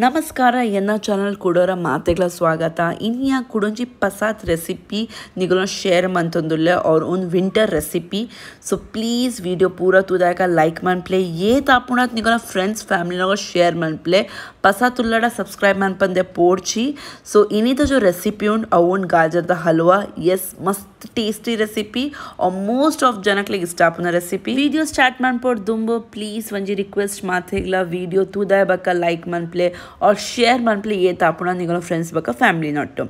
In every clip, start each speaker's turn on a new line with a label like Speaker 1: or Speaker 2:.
Speaker 1: ನಮಸ್ಕಾರ ಎನ್ನ ಚಾನಲ್ ಕೊಡೋರ ಮಾತೆಗಳ ಸ್ವಾಗತ ಇನ್ಯಾ ಕುಡೊಂಜಿ ಪಸಾತ್ ರೆಸಿಪಿ ನಿಗಲ ಶೇರ್ ಮಂತೊಂದುಲ್ಲೆ और उन winter recipe so please video पूरा तुदायका लाइक मन प्ले ये तापुणात निगला फ्रेंड्स फैमिली नगो शेयर मन प्ले पसात उल्लड़ा सब्सक्राइब मन पंदे पोर्ची सो इनित जो रेसिपी उंड अवुन गाजर द हलवा यस मस्त टेस्टी रेसिपी और मोस्ट ऑफ जनकले इष्ट आपुना रेसिपी वीडियो स्टार्ट मन पोड दुंबो प्लीज़ वंजी रिक्वेस्ट माथेगला वीडियो तुदाय बका लाइक मन प्ले और शेयर मन प्ले ये तापुना निगलो फ्रेंड्स बका फैमिली नोट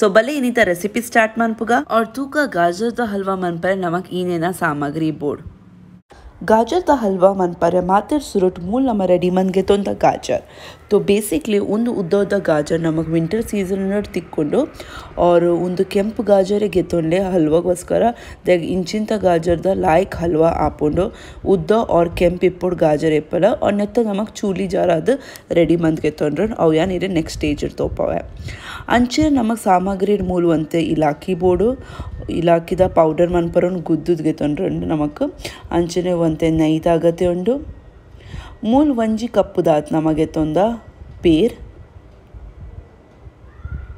Speaker 1: सो भले इनित रेसिपी स्टार्ट मन पुगा और तूका गाजर द हलवा मन पर नमक इनेना सामग्री बोर्ड गाजर द हलवा मन पर मातर सुरुट मूल नम रेडी मन गेतोंद गाजर तो बेसिकली ಒಂದು ಉದ್ದದ ಗಾಜರ್ ನಮಗೆ ವಿಂಟರ್ ಸೀಸನ್ ನೋಡಿ ತಿಕ್ಕೊಂಡು और ಒಂದು ಕೆಂಪು ಗಾಜರ್ ಗೆತ್ತೊಂಡೆ ಹಲ್ವಾಗೋಸ್ಕರ ದಾಗ ಇಂಚಿಂತ ಗಾಜರ್ದ ಲಾಯ್ಕ್ ಹಲ್ವಾ ಹಾಕೊಂಡು ಉದ್ದ और ಕೆಂಪು ಇಪ್ಪುಡು ಗಾಜರ್ ಎಪ್ಪಲ और ನೆತ್ತ ನಮಗೆ ಚೂಲಿ ಜಾರಾದ ರೆಡಿ ಮಂದ್ ಗೆತ್ತೊಂಡ್ರೆ ಅವು ಯಾನಿರೆ ನೆಕ್ಸ್ಟ್ ಸ್ಟೇಜ್ ಇರ್ತೋಪವೆ ಅಂಚೆ ನಮಗೆ ಸಾಮಗ್ರಿ ಮೂಲವಂತೆ ಇಲಾಖಿ ಬೋರ್ಡು ಇಲಾಖಿದ ಪೌಡರ್ ಮನ್ಪರನ್ ಗುದ್ದುದ್ ಗೆತ್ತೊಂಡ್ರೆ ನಮಗೆ ಅಂಚೆನೆ ಒಂತೆ ನೈದಾಗತ್ತೆ ಉಂಡು मूल वंजी कप्पु दात नमगे तोंदा पेर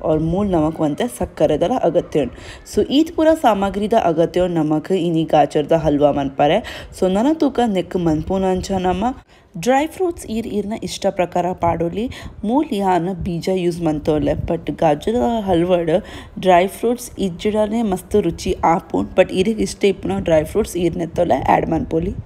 Speaker 1: और मूल नमक वंते सक्कर दला अगत्य सो ईद पूरा सामग्री दा अगत्य नमक इनी गाजर दा हलवा मन परे सो नना तूका नेक मनपून अंच नम ड्राई फ्रूट्स ईर्न इष्ट प्रकार पाडोली मूल यान बीज यूज मंतोले बट गाजर हलवड ड्राई फ्रूट्स इज्जडने मस्त रुचि आपून बट इरिग इष्ट इಪ್ಪುನ ड्राई फ्रूट्स ईर्नेतोले ऐड मनपोली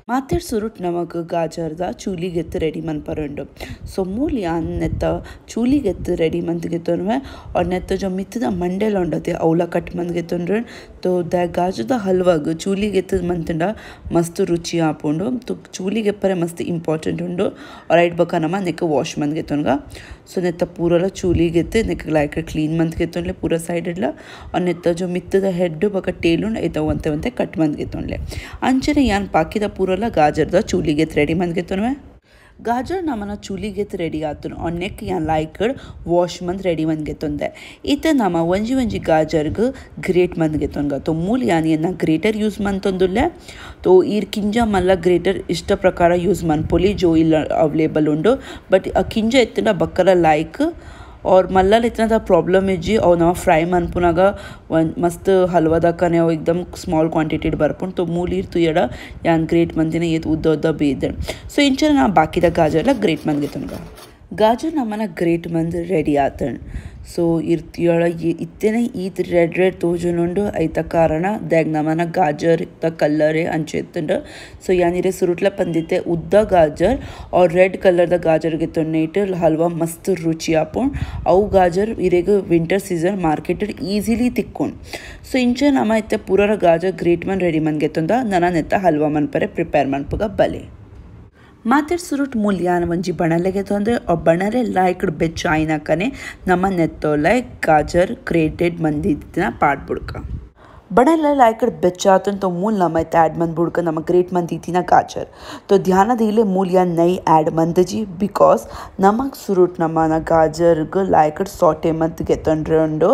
Speaker 1: मातेर सुरुट नमक गाजर दा चूली गेत रेडी मन परंडो सो मूल यान नेत चूली गेत रेडी मन गेतोनवे और नेत जो मित्त दा मंडेल उंडते औला कट मन गेतोनरे तो दा गाजर दा हलवा चूली गेत मंतंड मस्त रुचि आपोंडो तो चूली गेपरे मस्त इंपॉर्टेंट उंडो और राइट बका नमा नेक वॉश मन गेतोनगा सो नेत पूरा चूली गेते नेक लाइक क्लीन मन गेतोनले पूरा साइडला और नेत जो मित्त दा हेड बका टेल उंड ऐता वंते वंते कट मन गेतोनले अंचने यान पाकी दा पूरा गाजर दा चूली गेत रेडी मन गेतोनवे गाजर नमन चूली गेत रेडी आतुन और नेक या लाइकड वॉश मंद रेडी मन गेतोंदे इते नम वंजी वंजी गाजर ग्रेट मंद गेतोंगा तो मूल यानी ना ग्रेटर यूज मंतोंदुल्ले तो ईर किंजा मल्ल ग्रेटर इष्ट प्रकार यूज मन पोली जो इल्ल अवेलेबल उंडो बट आ किंजा इतना बक्कर लाइक और मल्ल इतना प्रॉब्लम इज्जी और ना फ्राई मनपुनाग मस्त हलवा दाकाने एकदम स्मॉल क्वांटिटी बरपुन तो मूलीर तुयड यान ग्रेट मंदिन ये उद्द उद्द बेद सो इंचर ना बाकी द गाजर ग्रेट मंद गेतुनगा गाजर नमन ग्रेट मंद रेडी आतन सो इर्तियळ इत्तेने ईद रेड रेड तोजुनुंडु ऐತ ಕಾರಣ ದಾಗ ನಮನ गाजर द कलर अंचेतंड सो यानिरे सुरुटला पंदिते उद्द गाजर और रेड कलर द गाजर गे तोन्नेट हलवा मस्त रुचि आपोन अವು गाजर इरेग विंटर सीजन मार्केटेड ಈಸಿಲಿ तिक्कोन सो इंचे नम इत्ते पूरा गाजर ग्रेट मन रेडी मन गेतंद नना नेत हलवा मन परे प्रिपेयर मनपुग बले मातेर सुरुट मूल्यान वंजी बणले गेतोंदे और बणले लाइक्ड बेचाइना कने नम नेत्तोले गाजर ग्रेटेड मंदिना पाड बुड़का बणले लाइक्ड बेचातन तो मूल नम ऐड मन बुड़का नम ग्रेट मन दीतिना गाजर तो ध्यान दिले मूल या नई ऐड मंदजी बिकॉज नमक सुरुट नमन गाजर लाइक्ड सॉटे मंत गेतंड्रेंडो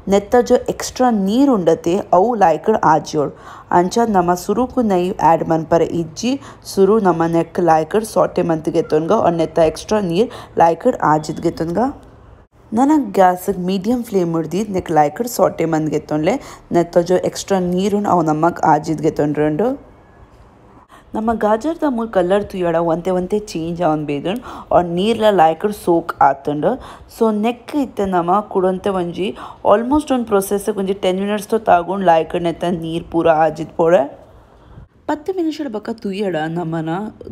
Speaker 1: नेत्त जो एक्स्ट्रा नीर उंडते अವು लाइक्ड आजोड़ अंचा नम सुरुकु नई ऐड मन पर इज्जी सुरु नम नेक लाइक्ड सॉटे मंत गेतोनगा और नेत्त एक्स्ट्रा नीर लाइक्ड आजिद गेतोनगा नन गैस मीडियम फ्लेम उड्दी नेक लाइक्ड सॉटे मंद गेतोनले नेत्त जो एक्स्ट्रा नीर उंड अವು नमक आजिद गेतोनरेंडो ನಮ್ಮ गाजर ದ ಮೂಲ ಕಲರ್ ತುಯಡ ಒಂತೆ ಒಂತೆ ಚೇಂಜ್ ಆನ್ ಬೇದನ್ और ನೀರ್ಲ लाइक्ड सोक ಆತಂಡ सो ನೆಕ್ ಇತ್ತೆ ನಮ ಕುಡಂತೆ ಒಂಜಿ ಆಲ್ಮೋಸ್ಟ್ ಒಂದು ಪ್ರೊಸೆಸ್ ಒಂಜಿ 10 ಮಿನಿಟ್ಸ್ ತೋ ತಾಗೊಂಡು लाइक्ड ನೆತ್ತ ನೀರ್ ಪೂರ ಆಜಿದ್ ಪೋಡೆ 10 ನಿಮಿಷದ ಬಕ ತುಯಡ ನಮನ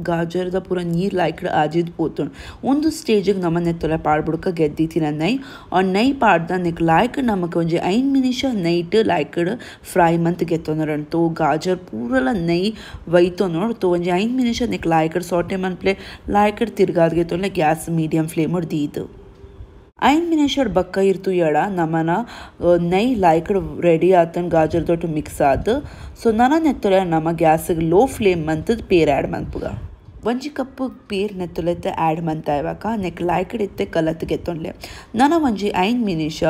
Speaker 1: गाजर ದ ಪೂರ ನೀರ್ लाइक्ड ಆಜಿದ್ ಪೋತನ್ ಒಂದು ಸ್ಟೇಜ್ ಗೆ ನಮ ನೆತ್ತಲ ಪಾಡ್ಬುಡಕ ಗೆದ್ದಿತಿನ ನೈ और ನೈ ಪಾಡ್ದ ನೆಕ್ लाइक्ड ನಮಕ ಒಂಜಿ 5 ನಿಮಿಷ ನೈಟ್ लाइक्ड ಫ್ರೈ ಮಂತ್ ಗೆತ್ತನರನ್ तो गाजर पूरला नई वैतो नोड तो ಒಂಜಿ 5 ನಿಮಿಷ ನೆಕ್ लाइक्ड सॉटे मन प्ले लाइक्ड तिर्गाद ಗೆತ್ತೊಲೆ ಗ್ಯಾಸ್ ಮೀಡಿಯಂ ಫ್ಲೇಮ್ ಉಡ್ ದೀದು 5 मिनिट बक्का इर्तु यಡ नमन नई लाइक्ड रेडी आतन गाजर दोट मिक्स आद सो नना नेत्तोले नम गैस लो फ्लेम मंत पेर ऐड मनपुगा ಒಂಜಿ ಕಪ್ ಪೇರ್ ನೆತ್ತೊಲೆತ್ತೆ ಆ್ಯಡ್ ಮಂತ ಇವಾಗ ನೆಕ್ ಲಾಯ್ಕಡ್ ಇತ್ತೆ ಕಲತ್ಗೆ ತೊಂಡ್ಲೆ ನಾನು ಒಂಜಿ 5 ನಿಮಿಷ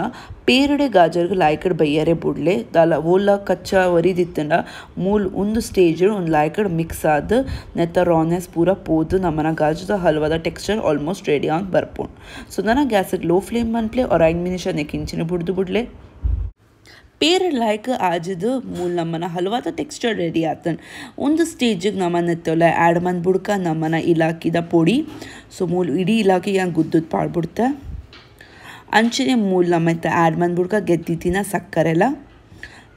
Speaker 1: ಪೇರಡೆ ಗಾಜರ್ಗೆ ಲಾಯ್ಕಡ್ ಬೈಯರೆ ಬುಡ್ಲೆ ದಾಲ ಓಲ ಕಚ್ಚಾ ಒರಿದಿತ್ತಂಡ ಮೂಲ್ ಒಂದು ಸ್ಟೇಜ್ ಒಂದು ಲಾಯ್ಕಡ್ ಮಿಕ್ಸ್ ಆದ ನೆತ್ತ ರಾನೆಸ್ ಪೂರ ಪೋದು ನಮ್ಮನ ಗಾಜದ ಹಲ್ವಾದ ಟೆಕ್ಸ್ಚರ್ ಆಲ್ಮೋಸ್ಟ್ ರೆಡಿ ಆಗಿ ಬರ್ಪುಂಡು ಸೊ ನಾನು ಗ್ಯಾಸಿಗೆ ಲೋ ಫ್ಲೇಮ್ ಮನ್ಪ್ಲೆ और 5 ನಿಮಿಷ ನೆಕ್ ಇಂಚಿನ ಬುಡ್ಲೆ पेर लायक आजद मूल नमन हलवाद टेक्स्चर रेडी आतन ಒಂದು ಸ್ಟೇಜಿಗೆ ನಮ್ಮನ್ನ ಎತ್ತೋಲ್ಲ ಆ್ಯಡ್ ಮಾಡ್ಬಿಡ್ಕ ನಮ್ಮನ್ನ ಇಲಾಖಿದ ಪೊಡಿ ಸೊ ಮೂಲ್ ಇಡೀ ಇಲಾಖೆ ಹಂಗೆ ಗುದ್ದದ್ ಪಾಡ್ಬಿಡ್ತೆ ಅಂಚನೆ ಮೂಲ್ ನಮ್ಮ ಆ್ಯಡ್ ಮಾಡ್ಬಿಡ್ಕ ಗೆದ್ದಿತ್ತಿನ ಸಕ್ಕರೆಲ್ಲ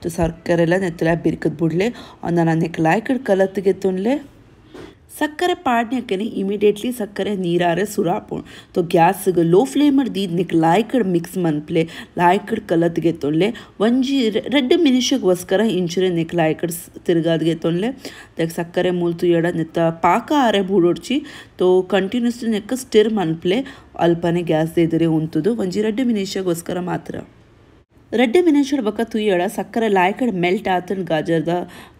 Speaker 1: तो ಸಕ್ಕರೆಲ್ಲ ನೆತ್ತಲ ಬಿರ್ಕದ್ ಬಿಡ್ಲೆ ನಾನು ನೆಕ್ ಲಾಯ್ಕಡ್ ಕಲತ್ಗೆ ತೊನ್ಲೆ ಸಕ್ಕರೆ ಪಾಡ್ನೆಕ್ಕೆ ಇಮಿಡಿಯೇಟ್ಲಿ ಸಕ್ಕರೆ ನೀರಾರೆ ಸುರಾಪುಣ್ तो ಗ್ಯಾಸ್ ಲೋ ಫ್ಲೇಮ್ ದೀದ್ ನಿಕ್ ಲಾಯ್ಕಡ್ ಮಿಕ್ಸ್ ಮನ್ಪ್ಲೆ ಲಾಯ್ಕಡ್ ಕಲತ್ಗೆ ತೊನ್ಲೆ ಒಂಜಿ 2 ನಿಮಿಷಗೋಸ್ಕರ ಇಂಚುರೆ ನಿಕ್ ಲಾಯ್ಕಡ್ ತಿರ್ಗಾದ್ಗೆ ತೊನ್ಲೆ ದಕ್ ಸಕ್ಕರೆ ಮೂಲ್ತು ಎಡ ನೆತ್ತ ಪಾಕ ಆರೆ ಬೂಡೋಡ್ಚಿ तो ಕಂಟಿನ್ಯೂಸ್ಲಿ ನೆಕ್ ಸ್ಟಿರ್ ಮನ್ಪ್ಲೆ ಅಲ್ಪನೆ ಗ್ಯಾಸ್ ಎದುರೆ ಉಂತುದು ಒಂಜಿ 2 ನಿಮಿಷಗೋಸ್ಕರ ಮಾತ್ರ 2 ನಿಮಿಷ ಬಕ್ಕ ತುಯ್ಯಡ ಸಕ್ಕರೆ ಲಾಯ್ಕಡ್ ಮೆಲ್ಟ್ ಆತನ್ ಗಾಜರ್ದ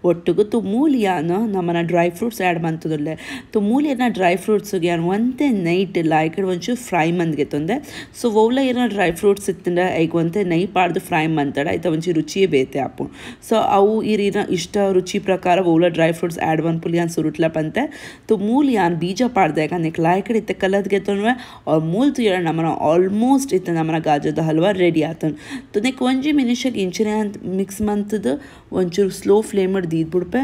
Speaker 1: ಒಟ್ಟಿಗೆ तो मूल यान नमन ड्राई फ्रूट्स ऐड मंतदुल्ले तो मूल येना ड्राई फ्रूट्स यान ಒಂತೆ ನೈಟ್ ಲಾಯ್ಕಡ್ ಒಂಚು ಫ್ರೈ ಮಂದ್ಗೆ ತೊಂದೆ ಸೊ ವೌಲ ಏನ ಡ್ರೈ ಫ್ರೂಟ್ಸ್ ಇತ್ತಂಡ ಐಗ ಒಂತೆ ನೈ ಪಾಡ್ದು ಫ್ರೈ ಮಂತಡ ಐತ ಒಂಚಿ ರುಚಿಯೇ ಬೇತೆ ಆಪುಂಡು ಸೊ ಅವು ಇರಿನ ಇಷ್ಟ ರುಚಿ ಪ್ರಕಾರ ವೌಲ ಡ್ರೈ ಫ್ರೂಟ್ಸ್ ऐड ಮನ್ಪುಲಿ ಯಾನ್ ಸುರುಟ್ಲ ಪಂತೆ तो मूल यान ಬೀಜ ಪಾಡ್ದಾಗ ನೆಕ್ ಲಾಯ್ಕಡ್ ಇತ್ತೆ ಕಲದ್ಗೆ ತೊನ್ವೆ और मूल तो यार नमन ಆಲ್ಮೋಸ್ಟ್ ಇತ್ತೆ ನಮನ ಗಾಜದ ಹಲ್ವಾ ರೆಡಿ ಆತನ್ तो ನೆಕ್ ಒಂಜಿ ಮಿನಿಷಕ್ಕೆ ಇಂಚಿನ ಮಿಕ್ಸ್ ಮಂತದ ಒಂಚೂರು ಸ್ಲೋ ಫ್ಲೇಮ್ दीद बुड़पे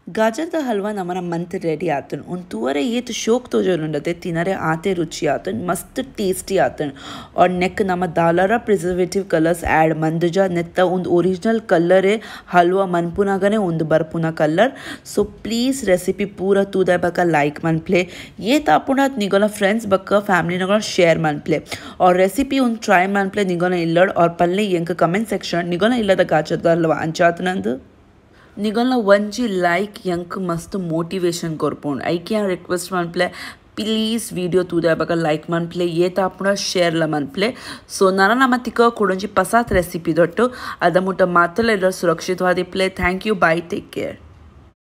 Speaker 1: गाजर दा हलवा नमन मंत रेडी आतन उन तुवरे ये तो शौक तो जो लंडते तिनरे आते रुचि आतन मस्त टेस्टी आतन और नेक नम दालरा प्रिजर्वेटिव कलर्स ऐड मंदजा नेत्ता उंद ओरिजिनल कलर हलवा मनपुनागने उंद बरपुना कलर सो प्लीज रेसिपी पूरा तूदा बका लाइक मन प्ले ये तापुना निगोना फ्रेंड्स बका फैमिली नगोना शेयर मन प्ले और रेसिपी उन ट्राई मन प्ले निगोना इल्लड और पल्ले यंक कमेंट सेक्शन निगोना इल्लद गाजर दा हलवा अंचातनंद निगोना ಒಂಜಿ ಲೈಕ್ ಯಂಕ್ ಮಸ್ತ್ ಮೋಟಿವೇಶನ್ ಕೊರ್ಪುಂಡು ಐಕೆ ರಿಕ್ವೆಸ್ಟ್ ಮನ್ಪ್ಲೆ ಪ್ಲೀಸ್ ವಿಡಿಯೋ ತೂದ ಬಕ ಲೈಕ್ ಮನ್ಪ್ಲೆ ಏ ತಾಪುಣ ಶೇರ್ಲ ಮನ್ಪ್ಲೆ ಸೊ ನಮ್ಮ ತಿಕ್ಕ ಕೊಡೊಂಜಿ ಪಸಾತ್ ರೆಸಿಪಿ ದೊಟ್ಟು ಅದ ಮುಟ್ಟ ಮಾತಲ್ಲ ಎಲ್ಲರೂ ಸುರಕ್ಷಿತವಾದಿಪ್ಲೆ thank you bye take care